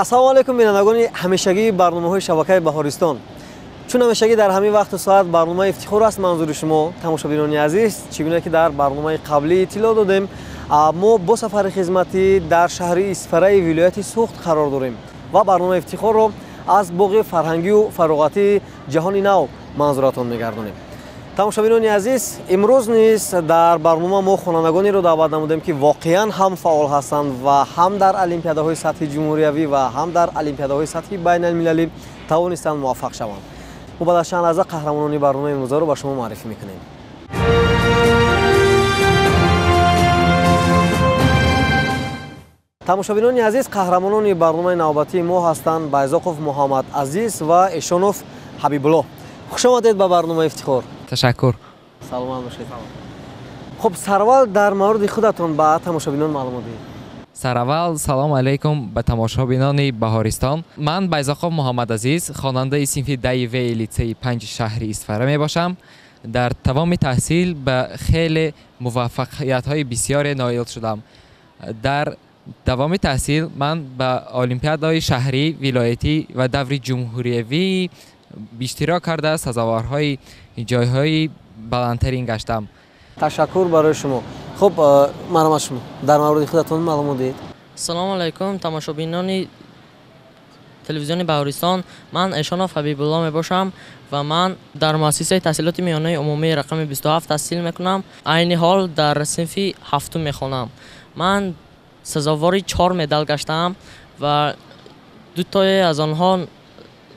ассалому алайкум бинандагони ҳамешагии барномаҳои шабакаи Баҳористон. Чун ҳамешагӣ дар ҳамин вақту соат барномаи ифтихор аст манзури шумо тамошобинони азиз. Чӣ гуна ки дар барномаи қаблӣ иттилоъ додем, мо бо сафари хизматӣ дар шаҳри Исфараи вилояти Суғд қарор дорем ва барномаи ифтихорро аз боғи фарҳангию фароғатии ҷаҳони нав манзуратон мегардонем. тамошобинони азиз, имрӯз низ дар барнома мо хонандагонеро даъват намудем ки воқеан ҳам фаъол ҳастанд ва ҳам дар олимпиадаҳои сатҳи ҷумҳуриявӣ ва ҳам дар олимпиадаҳои сатҳи байналмилалӣ тавонистанд муваффақ шаванд. мо баъд аз чанд лаҳза қаҳрамонони барномаи имрӯзаро ба шумо маърифӣ мекунем. тамошобинони азиз, қаҳрамонони барномаи навбатии мо ҳастанд Байзоқов Муҳаммад Азиз ва Эшонов Ҳабибулло. хушомадед ба барномаи ифтихор. ташаккур. саломат бошед. хуб, сараввал дар мавриди худатон ба тамошобинон маълумот диҳед. сараввал салом алейкум ба тамошобинони Баҳористон. Ман Байзоқов Муҳаммад Азиз, хонандаи синфи даи лицеи 5 шаҳри Исфара мебошам. дар тамоми таҳсил ба хеле муваффақиятҳои бисёре ноил шудам. дар давоми таҳсил ман ба олимпиадаҳои шаҳрӣ, вилоятӣ ва даври ҷумҳуриявӣ иштирок карда сазоварҳои ҷойҳои баландтарин гаштам. ташаккур барои шумо. хуб, марҳамат шумо дар мавриди худатон маълумот диҳед. салому алайкум тамошобинони телевизиони Баҳористон. Ман Эшонов Ҳабибулло мебошам ва ман дар муассисаи таҳсилоти миёнаи умумии рақами 27 таҳсил мекунам. айни ҳол дар синфи 7 мехонам. ман сазовори 4 медал гаштаам ва дутое аз онҳо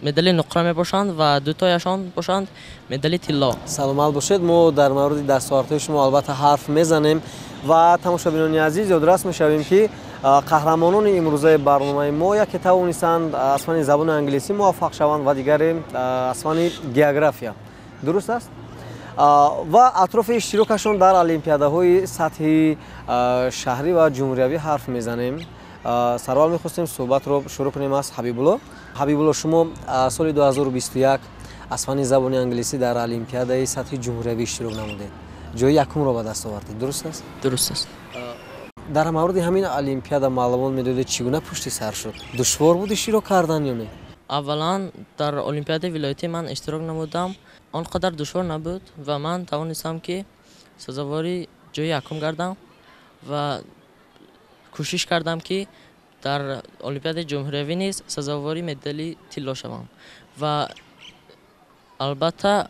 медали нуқра мебошанд ва дутояшон бошанд медали тилло. саломат бошед. мо дар мавриди дастовардҳои шумо албатта ҳарф мезанем ва тамошобинони азиз ёдрас мешавем ки қаҳрамонони имрӯзаи барномаи мо яке тавонистанд аз фани забони англисӣ муваффақ шаванд ва дигаре аз фани география. дуруст аст? ва атрофи иштирокашон дар олимпиадаҳои сатҳи шаҳрӣ ва ҷумҳуриявӣ ҳарф мезанем. сараввал мехостем суҳбатро шурӯъ кунем аз Ҳабибулло. Ҳабибулло, шумо соли 2021 аз фани забони англисӣ дар олимпиадаи сатҳи ҷумҳуриявӣ иштирок намудед. ҷои якумро ба даст овардед. дуруст аст? дуруст аст. дар мавриди ҳамин олимпиада маълумот медодед чӣ гуна пушти сар шуд? Душвор буд иштирок кардан ё не? аввалан дар олимпиадаи вилоятӣ ман иштирок намудам. он қадар душвор набуд ва ман тавонистам ки сазовори ҷои якум гардам ва кӯшиш кардам ки дар олимпиадаи ҷумҳуриявӣ низ сазовори медали тилло шавам ва албатта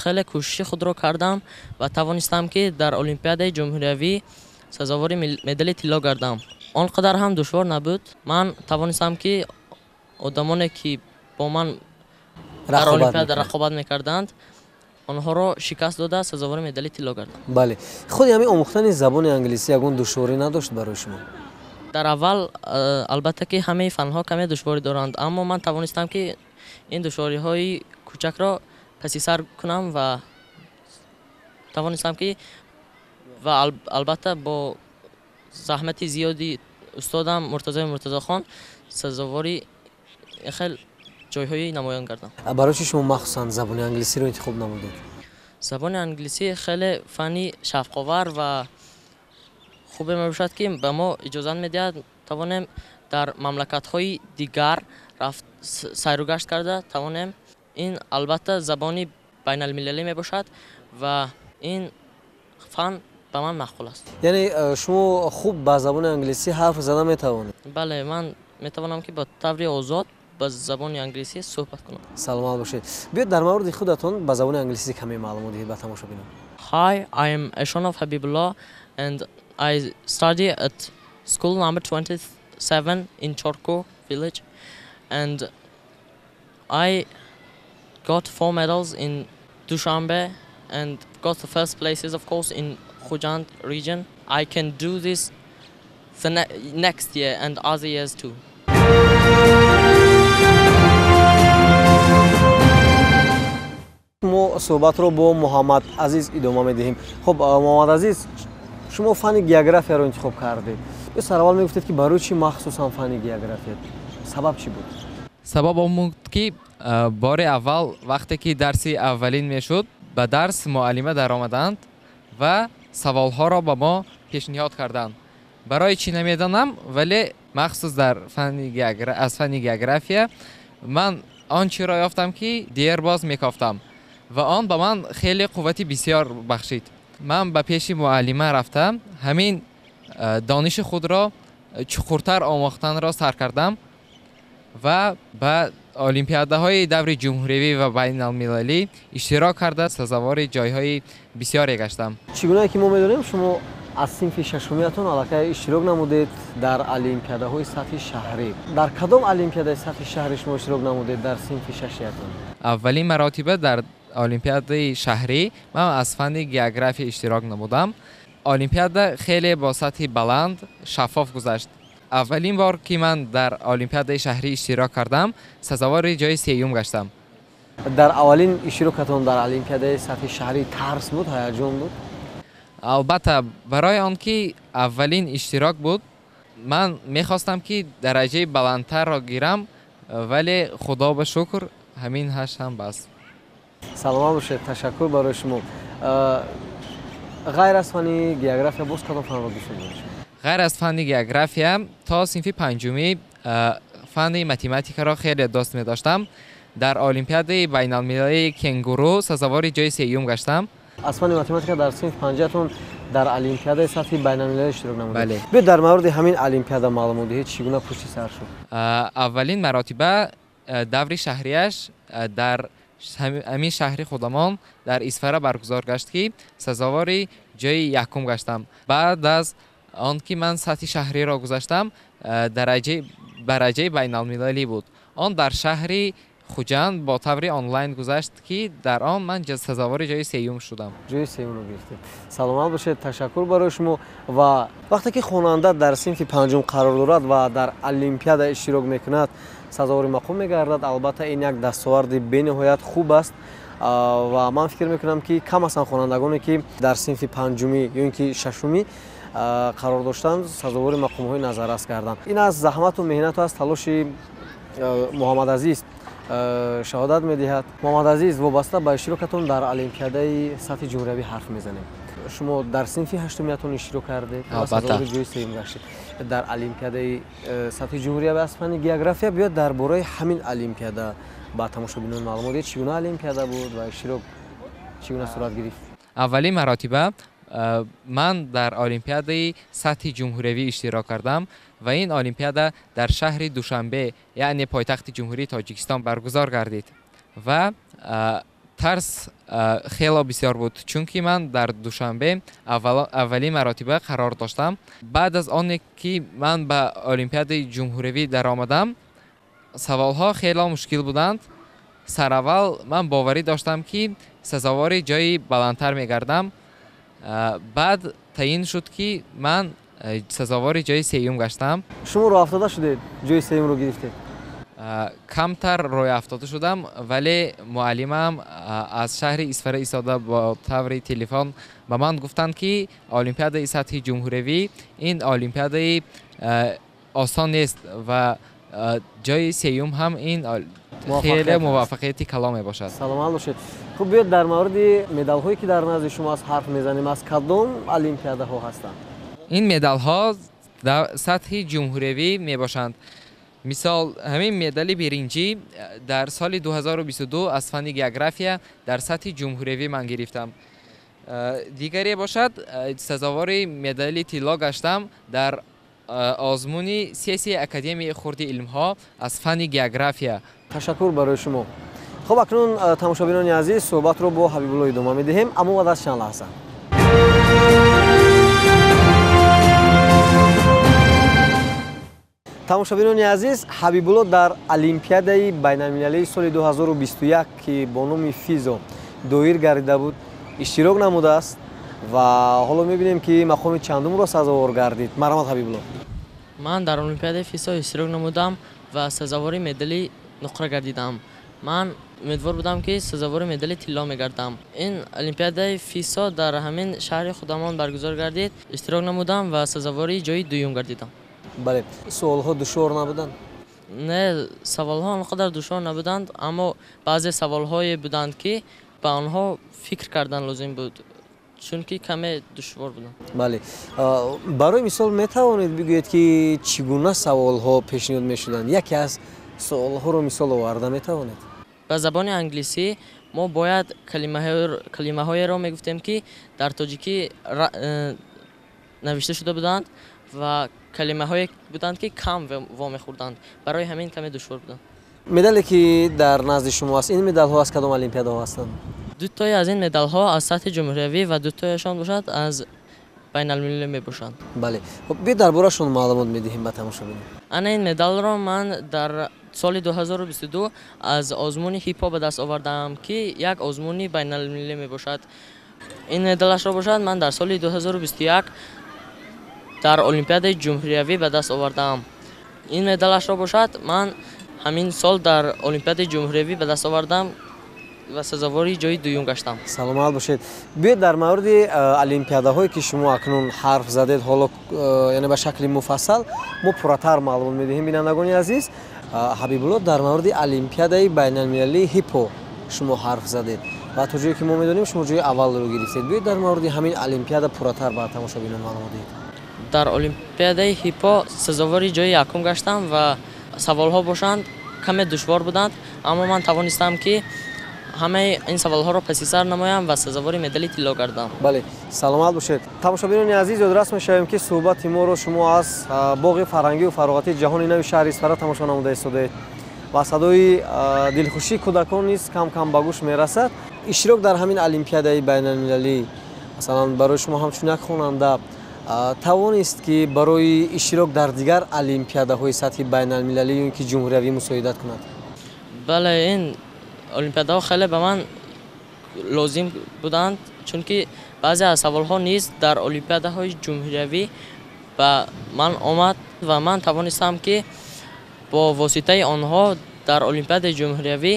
хеле кӯшиши худро кардам ва тавонистам ки дар олимпиадаи ҷумҳуриявӣ сазовори медали тилло гардам. он қадар ҳам душвор набуд. ман тавонистам ки одамоне ки бо ман дар олимпиада рақобат мекарданд онҳоро шикаст дода сазовори медали тилло гардам. бале, худи ҳамин омӯхтани забони англисӣ ягон душворӣ надошт барои шумо? дар аввал албатта ки ҳамаи фанҳо каме душворӣ доранд, аммо ман тавонистам ки ин душвориҳои кӯчакро пасисар кунам ва тавонистам ки ва албатта бо заҳмати зиёди устодам Муртазои Муртазохон сазовори хел ҷойҳои намоён гардам. барои чӣ шумо махсусан забони англисиро интихоб намудед? забони англисӣ хеле фани шавқовар ва хубе мебошад ки ба мо иҷозат медиҳад тавонем дар мамлакатҳои дигар рафт сайругашт карда тавонем. ин албатта забони байналмилалӣ мебошад ва ин фан ба ман маъқул аст. яъне шумо хуб ба забони англисӣ ҳарф зада метавонед? бале, ман метавонам ки ба таври озод ба забони англисӣ суҳбат кунам. саломат бошед. биёед дар мавриди худатон ба забони англисӣ каме маълумот диҳед ба тамошобинон. Hi, I am Eshonov Habibullah and I study at school number 27 in Chorko village, and I got 4 medals in Dushanbe and got the first places, of course, in Khujand region. I can do this the next year and other years too. мо суҳбатро бо Муҳаммад Азиз идома медиҳем. хуб, Муҳаммад Азиз, шумо фани географияро интихоб кардед. ё сараввал мегуфтед ки барои чӣ махсусан фани география? сабаб чӣ буд? сабаб он буд ки бори аввал вақте ки дарси аввалин мешуд, ба дарс муаллима даромаданд ва саволҳоро ба мо пешниҳод карданд. барои чӣ намедонам, вале махсус дар аз фанни география ман он чиро ёфтам ки дигар боз мекофтам ва он ба ман хеле қуввати бисёр бахшид. Ман ба пеши муаллима рафта ҳамин дониши худро чуқуртар омӯхтанро сар кардам ва ба олимпиадаҳои даври ҷумҳуривӣ ва байналмилалӣ иштирок карда сазовори ҷойҳои бисёре гаштам. чӣ гуна ки мо медонем шумо аз синфи шашумиятон аллакай иштирок намудед дар олимпиадаҳои сатҳи шаҳрӣ. Дар кадом олимпиадаи сатҳи шаҳрӣ шумо иштирок намудед дар синфи шашиятон? аввалин маротиба дар олимпиадаи шаҳрӣ ман аз фанни география иштирок намудам. олимпиада хеле бо сатҳи баланд шаффоф гузашт. аввалин бор ки ман дар олимпиадаи шаҳрӣ иштирок кардам сазовори ҷои сеюм гаштам. дар аввалин иштирокатон дар олимпиадаи сатҳи шаҳрӣ тарс буд, ҳаяҷон буд? албатта барои он ки аввалин иштирок буд ман мехостам ки дараҷаи баландтарро гирам, вале худо ба шукр ҳамин ҳаштам бас. саломат бошед, ташаккур барои шумо. ғайр аз фанни география боз кадом фанро дӯст медоред? ғайр аз фанни география то синфи панҷумӣ фанни математикаро хеле дӯст медоштам. дар олимпиадаи байналмилалии кенгуру сазовори ҷои сеюм гаштам. аз фанни математика дар синфи панҷаятон дар олимпиадаи сатҳи байналмилалӣ иштирок намудед? Бале. биёед дар мавриди ҳамин олимпиада маълумот диҳед чӣ гуна пушти сар шуд? аввалин маротиба даври шаҳрияш дар ҳамин шаҳри худамон дар Исфара баргузор гашт ки сазовори ҷои якум гаштам. баъд аз он ки ман сатҳи шаҳриро гузаштам дараҷаи байналмилалӣ буд. он дар шаҳри Хуҷанд бо таври онлайн гузашт ки дар он ман сазовори ҷои сеюм шудам. ҷои сеюмро гирифтед. саломат бошед, ташаккур барои шумо. ва вақте ки хонанда дар синфи панҷум қарор дорад ва дар олимпиада иштирок мекунад сазовори мақом мегардад. албатта ин як дастоварди бениҳоят хуб аст ва ман фикр мекунам ки кам ҳастанд хонандагоне ки дар синфи панҷумӣ ё ин ки шашумӣ қарор доштанд сазовори мақомҳои назаррас гарданд. ин аз заҳмату меҳнату аз талоши муҳаммадазиз шаҳодат медиҳад. муҳаммадазиз, вобаста ба иштирокатон дар олимпиадаи сатҳи ҷумҳуриявӣ ҳарф мезанем. шумо дар синфи ҳаштумиятон иштирок кардед ва сазовори ҷои сеюм гаштед. дар олимпиадаи сатҳи ҷумҳуриявӣ аз фанни география биёед дар бораи ҳамин олимпиада ба тамошобинон маълумот диҳед чӣ гуна олимпиада буд ва иштирок чӣ гуна сурат гирифт? аввалин маротиба ман дар олимпиадаи сатҳи ҷумҳуриявӣ иштирок кардам ва ин олимпиада дар шаҳри Душанбе яъне пойтахти ҷумҳурии Тоҷикистон баргузор гардид ва тарс хело бисёр буд, чунки ман дар Душанбе аввалин маротиба қарор доштам. баъд аз оне ки ман ба олимпиадаи ҷумҳуриявӣ даромадам саволҳо хело мушкил буданд. сараввал ман боварӣ доштам ки сазовори ҷои баландтар мегардам. баъд таъин шуд ки ман сазовори ҷои сеюм гаштам. шумо роҳафтода шудед, ҷои сеюмро гирифтед? камтар роҳафтода шудам, вале муаллимам аз шаҳри Исфара истода бо таври телефон ба ман гуфтанд ки олимпиадаи сатҳи ҷумҳуриявӣ ин олимпиадаи осон нест ва ҷои сеюм ҳам ин хеле муваффақияти калон мебошад. саломат бошед. хуб, биёед дар мавриди медалҳое ки дар назди шумо аз ҳарф мезанем. аз кадом олимпиадаҳо ҳастанд? ин медалҳо дар сатҳи ҷумҳуриявӣ мебошанд. мисол ҳамин медали биринҷӣ дар соли 2022 аз фанни география дар сатҳи ҷумҳуриявӣ ман гирифтам. дигаре бошад сазовори медали тилло гаштам дар озмуни сессияи Академияи хурди илмҳо аз фанни география. ташаккур барои шумо. хуб, акнун тамошобинони азиз суҳбатро бо Ҳабибулло идома медиҳем, аммо баъд аз чанд лаҳза. тамошобинони азиз, Ҳабибулло дар олимпиадаи байналмилалии соли 2021 ки бо номи ФИЗО доир гардида буд иштирок намудааст ва ҳоло мебинем ки мақоми чандумро сазовор гардид. марҳамат Ҳабибулло. ман дар олимпиадаи ФИСО иштирок намудам ва сазовори медали нуқра гардидам. ман умедвор будам ки сазовори медали тилло мегардам. ин олимпиадаи ФИСО дар ҳамин шаҳри худамон баргузор гардид. иштирок намудам ва сазовори ҷои дуюм гардидам. бале, суолҳо душвор набуданд? не, саволҳо он қадар душвор набуданд, аммо баъзе саволҳое буданд ки ба онҳо фикр кардан лозим буд. чунки каме душвор буданд. бале. Барои мисол метавонед бигӯед ки чӣ гуна саволҳо пешниҳод мешуданд? Яке аз суолҳоро мисол оварда метавонед? ба забони англисӣ мо бояд калимаҳоеро мегуфтем ки дар тоҷикӣ навишта шуда буданд ва калимаҳое буданд ки кам вомехӯрданд. Барои ҳамин каме душвор буданд. Медале ки дар назди шумо аст, ин медалҳо аз кадом олимпиадаҳо ҳастанд? Дутои аз ин медалҳо аз сатҳи ҷумҳуриявӣ ва дутояшон бошад аз байналмилалӣ мебошанд. Бале. Бе дар борашон маълумот медиҳем ба тамошобинон. Ана ин медалро ман дар соли 2022 аз озмуни ҳипо ба даст овардаам ки як озмуни байналмилалӣ мебошад. Ин медалашро бошад ман дар соли 2021 дар олимпиадаи ҷумҳуриявӣ ба даст овардаам. Ин медалашро бошад ман ҳамин сол дар олимпиадаи ҷумҳуриявӣ ба даст овардам ва сазовори ҷои дуюм гаштам. Саломат бошед. Биёед дар мавриди олимпиадаҳое ки шумо акнун ҳарф задед, ҳоло яъне ба шакли муфассал мо пурратар маълумот медиҳем бинандагони азиз. Ҳабибулло, дар мавриди олимпиадаи байналмилалии ҳипо шумо ҳарф задед ва то ҷое ки мо медонем шумо ҷои аввалро гирифтед. Биёед дар мавриди ҳамин олимпиада пурратар ба тамошобинон маълумот диҳед. Дар олимпиадаи ҳипо сазовори ҷои якум гаштам ва саволҳо бошанд каме душвор буданд, аммо ман тавонистам ки ҳамаи ин саволҳоро паси сар намоям ва сазовори медали тилло гардам. Бале, саломат бошед. Тамошобинони азиз, ёдрас мешавем ки суҳбати моро шумо аз боғи фарҳангию фароғатии ҷаҳони нави шаҳри Исфара тамошо намуда истодаед ва садои дилхушии кӯдакон низ кам ба гӯш мерасад. Иштирок дар ҳамин олимпиадаи байналмилалӣ, масалан барои шумо ҳамчун як хонанда тавонист ки барои иштирок дар дигар олимпиадаҳои сатҳи байналмилалӣ ё ин ки ҷумҳуриявӣ мусоидат кунад? Бале, ин олимпиадаҳо хеле ба ман лозим буданд, чунки баъзе аз саволҳо низ дар олимпиадаҳои ҷумҳуриявӣ ба ман омад ва ман тавонистам ки бо воситаи онҳо дар олимпиадаи ҷумҳуриявӣ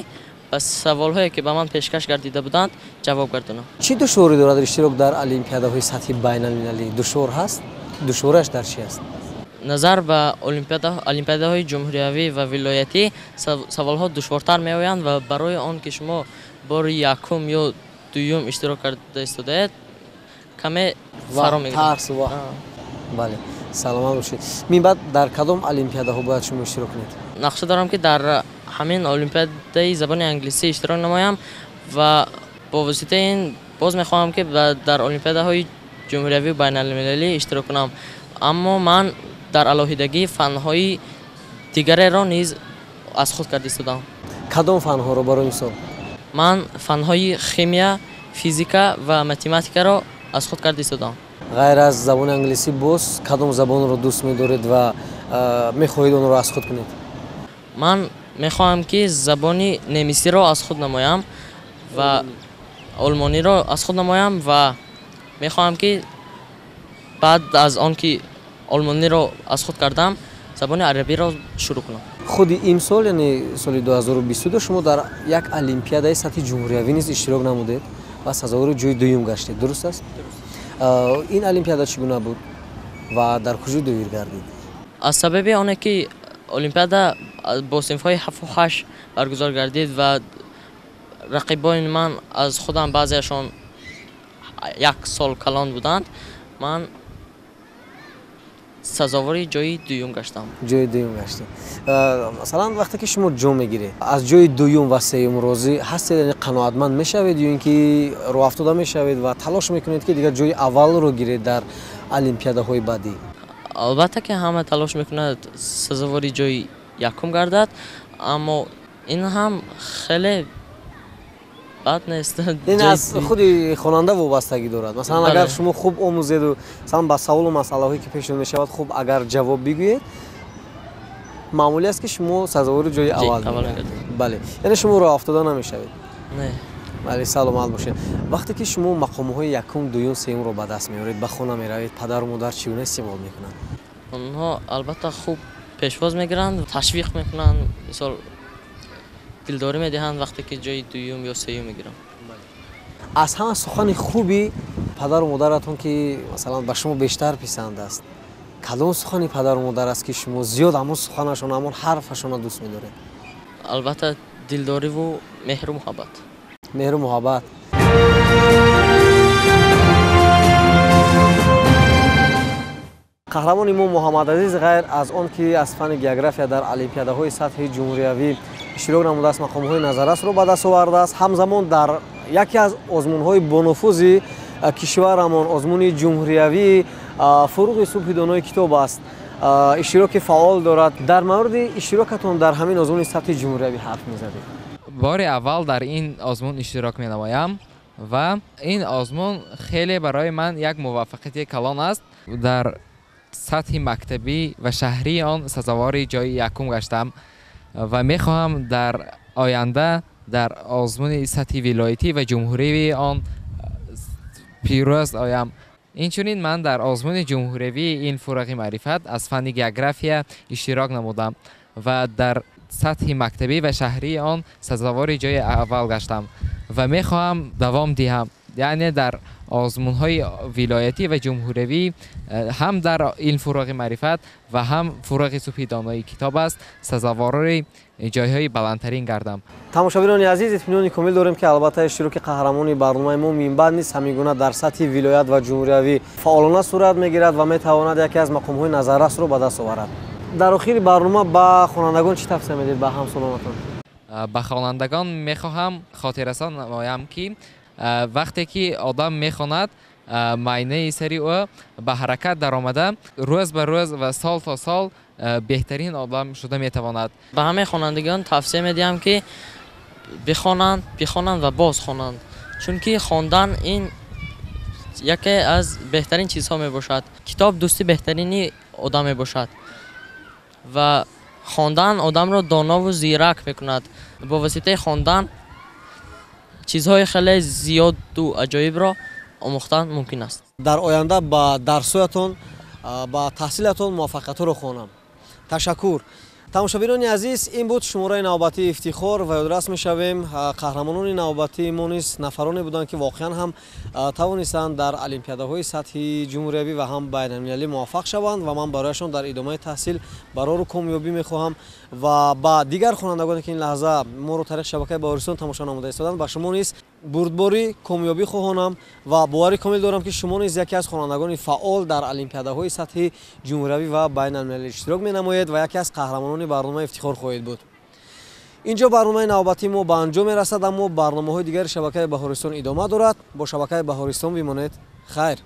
ба саволҳое ки ба ман пешкаш гардида буданд ҷавоб гардонам. Чӣ душворӣ дорад иштирок дар олимпиадаҳои сатҳи байналмилалӣ? Душвор ҳаст? Душвориаш дар чӣ аст? назар ба олимпиадаҳои ҷумҳуриявӣ ва вилоятӣ саволҳо душвортар меоянд ва барои он ки шумо бори якум ё дуюм иштирок карда истодаед каме фаро мегирад. Бале, саломат бошед. Минбаъд дар кадом олимпиадаҳо бояд шумо иштирок кунед? нақша дорам ки дар ҳамин олимпиадаи забони англисӣ иштирок намоям ва бо воситаи ин боз мехоҳам ки дар олимпиадаҳои ҷумҳуриявӣ ва байналмилалӣ иштирок кунам. Аммо ман дар алоҳидагӣ фанҳои дигареро низ аз худ карда истодам. Кадом фанҳоро барои мисол? Ман фанҳои химия, физика ва математикаро аз худ карда истодам. Ғайр аз забони англисӣ боз кадом забонро дӯст медоред ва мехоҳед онро аз худ кунед? Ман мехоҳам ки забони немисиро аз худ намоям ва олмониро аз худ намоям ва мехоҳам ки баъд аз он ки олмониро аз худ кардам, забони арабиро шурӯъ кунам. Худи имсол, яъне соли 2022 шумо дар як олимпиадаи сатҳи ҷумҳуриявӣ низ иштирок намудед ва сазовори ҷои дуюм гаштед, дуруст аст? Ин олимпиада чӣ гуна буд ва дар куҷо дуюр гардид? аз сабаби оне ки олимпиада бо синфҳои 7-8 баргузор гардид ва рақибони ман аз худам баъзеашон як сол калон буданд, ман сазовори ҷои дуюм гаштам. Ҷои дуюм гаштед. Масалан вақте ки шумо ҷом мегиред, аз ҷои дуюм ва сеюм розӣ ҳастед, яъне қаноатманд мешавед ё ин ки роҳафтода мешавед ва талош мекунед ки дигар ҷои аввалро гиред дар олимпиадаҳои баъдӣ? албатта ки ҳама талош мекунад сазовори ҷои якум гардад, аммо ин ҳам хеле бад нест. ин аз худи хонанда вобастагӣ дорад. Масалан агар шумо хуб омӯзеду масалан ба саволу масъалаҳое ки пешниҳод мешавад хуб агар ҷавоб бигӯед, маъмулӣ аст ки шумо сазовори ҷои аввал мегиред. Бале, яъне шумо роҳафтода намешавед? Не. Бале, саломат бошед. Вақте ки шумо мақомҳои якум, дуюм, сеюмро ба даст меоред, ба хона меравед, падару модар чӣ гуна истеъмол мекунанд? онҳо албатта хуб пешвоз мегиранд, ташвиқ мекунанд, мисол дилдорӣ медиҳанд вақте ки ҷои дуюм ё сеюм мегирам. аз ҳама сухани хуби падару модаратон ки масалан ба шумо бештар писанд аст, кадом сухани падару модар аст ки шумо зиёд ҳамон суханашон, ҳамон ҳарфашонро дӯст медоред? албатта дилдориву меҳру муҳаббат. Меҳру муҳаббат. қаҳрамони мо муҳаммадазиз ғайр аз он ки аз фани география дар олимпиадаҳои сатҳи ҷумҳуриявӣ иштирок намудааст, мақомҳои назаррасро ба даст овардааст, ҳамзамон дар яке аз озмунҳои бонуфузи кишварамон, озмуни ҷумҳуриявии фуруғи субҳи донои китоб аст, иштироки фаъол дорад. дар мавриди иштирокатон дар ҳамин озмуни сатҳи ҷумҳуриявӣ ҳарф мезадед. бори аввал дар ин озмун иштирок менамоям ва ин озмун хеле барои ман як муваффақияти калон аст. дар сатҳи мактабӣ ва шаҳрии он сазовори ҷои якум гаштам ва мехоҳам дар оянда дар озмуни сатҳи вилоятӣ ва ҷумҳуриявии он пирӯз оям. инчунин ман дар озмуни ҷумҳуриявии ин фуруғи маърифат аз фани география иштирок намудам ва дар сатҳи мактабӣ ва шаҳрии он сазовори ҷои аввал гаштам ва мехоҳам давом диҳам, яъне дар озмунҳои вилоятӣ ва ҷумҳуриявӣ ҳам дар ин фуруғи маърифат ва ҳам фуруғи субҳи донои китоб аст сазовори ҷойҳои баландтарин гардам. тамошобинони азиз, итминони комил дорем ки албатта иштироки қаҳрамони барномаи мо минбаъд низ ҳамин гуна дар сатҳи вилоят ва ҷумҳуриявӣ фаъолона сурат мегирад ва метавонад яке аз мақомҳои назаррасро ба даст оварад. дар охири барнома ба хонандагон чӣ тавсия медиҳед, ба ҳамсолонатон? ба хонандагон мехоҳам хотиррасон намоям ки вақте ки одам мехонад, майнаи сари ӯ ба ҳаракат даромада рӯз ба рӯз ва сол то сол беҳтарин одам шуда метавонад. ба ҳамаи хонандагон тавсия медиҳам ки бихонанд ва боз хонанд, чунки хондан ин яке аз беҳтарин чизҳо мебошад. Китоб дӯсти беҳтарини одам мебошад ва хондан одамро донаву зирак мекунад. бо воситаи хондан чизҳои хеле зиёду аҷоибро омӯхтан мумкин аст. дар оянда ба дарсоятон, ба таҳсилатон муваффақиятҳоро хонам. ташаккур. тамошобинони азиз, ин буд шумораи навбатии ифтихор ва ёдрас мешавем қаҳрамонони навбатии мо низ нафароне буданд ки воқеан ҳам тавонистанд дар олимпиадаҳои сатҳи ҷумҳуриявӣ ва ҳам байналмилалӣ муваффақ шаванд ва ман барояшон дар идомаи таҳсил барору комёбӣ мехоҳам ва ба дигар хонандагоне ки ин лаҳза моро тариқи шабакаи Баҳористон тамошо намуда истоданд, ба шумо низ бурдбори комёбӣ хоҳонам ва бовари комил дорам ки шумо низ яке аз хонандагони фаъол дар олимпиадаҳои сатҳи ҷумҳуриявӣ ва байналмилалӣ иштирок менамоед ва яке аз қаҳрамонони барномаи ифтихор хоҳед буд. инҷо барномаи навбатии мо ба анҷом мерасад, аммо барномаҳои дигари шабакаи Баҳористон идома дорад. бо шабакаи Баҳористон бимонед. хайр.